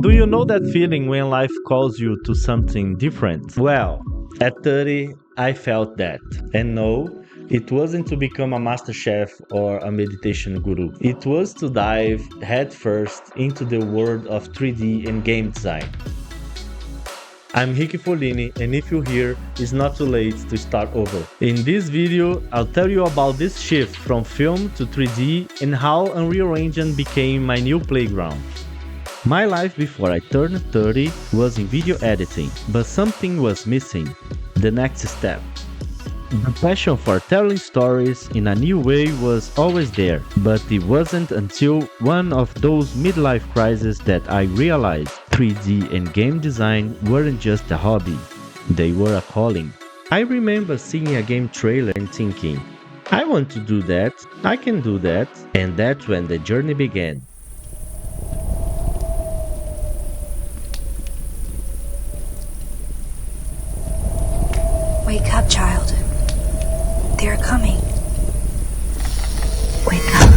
Do you know that feeling when life calls you to something different? Well, at 30, I felt that. And no, it wasn't to become a master chef or a meditation guru. It was to dive headfirst into the world of 3D and game design. I'm Ricki Foline, and if you're here, it's not too late to start over. In this video, I'll tell you about this shift from film to 3D and how Unreal Engine became my new playground. My life before I turned 30 was in video editing, but something was missing. The next step. The passion for telling stories in a new way was always there, but it wasn't until one of those midlife crises that I realized 3D and game design weren't just a hobby, they were a calling. I remember seeing a game trailer and thinking, I want to do that, I can do that, and that's when the journey began. Wake up, child. They're coming. Wake up.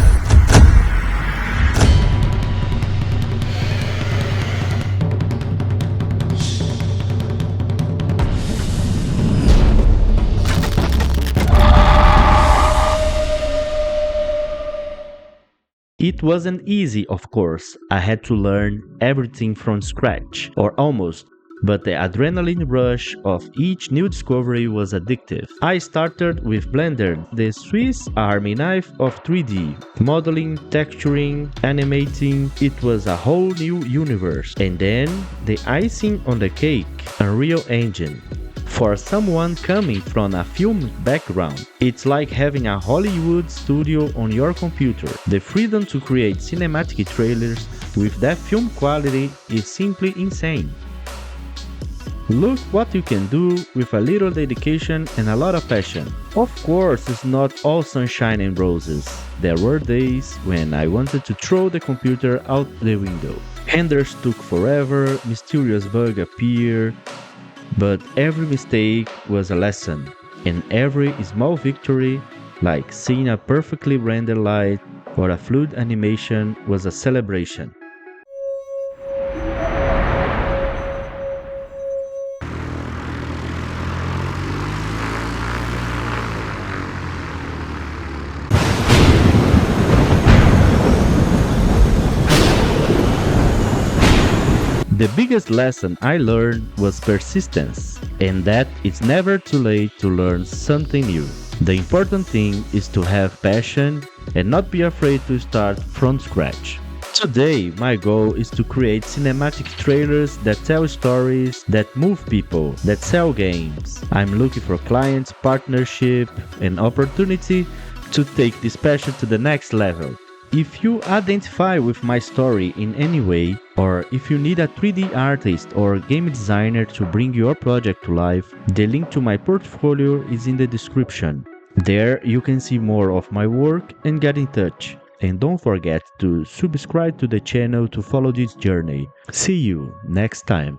It wasn't easy, of course. I had to learn everything from scratch, or almost, but the adrenaline rush of each new discovery was addictive. I started with Blender, the Swiss Army knife of 3D. Modeling, texturing, animating, it was a whole new universe. And then, the icing on the cake, Unreal Engine. For someone coming from a film background, it's like having a Hollywood studio on your computer. The freedom to create cinematic trailers with that film quality is simply insane. Look what you can do with a little dedication and a lot of passion. Of course, it's not all sunshine and roses. There were days when I wanted to throw the computer out the window. Renders took forever, mysterious bugs appeared, but every mistake was a lesson, and every small victory, like seeing a perfectly rendered light or a fluid animation, was a celebration. The biggest lesson I learned was persistence, and that it's never too late to learn something new. The important thing is to have passion and not be afraid to start from scratch. Today, my goal is to create cinematic trailers that tell stories, that move people, that sell games. I'm looking for clients, partnership, and opportunity to take this passion to the next level. If you identify with my story in any way, or if you need a 3D artist or game designer to bring your project to life, the link to my portfolio is in the description. There you can see more of my work and get in touch. And don't forget to subscribe to the channel to follow this journey. See you next time.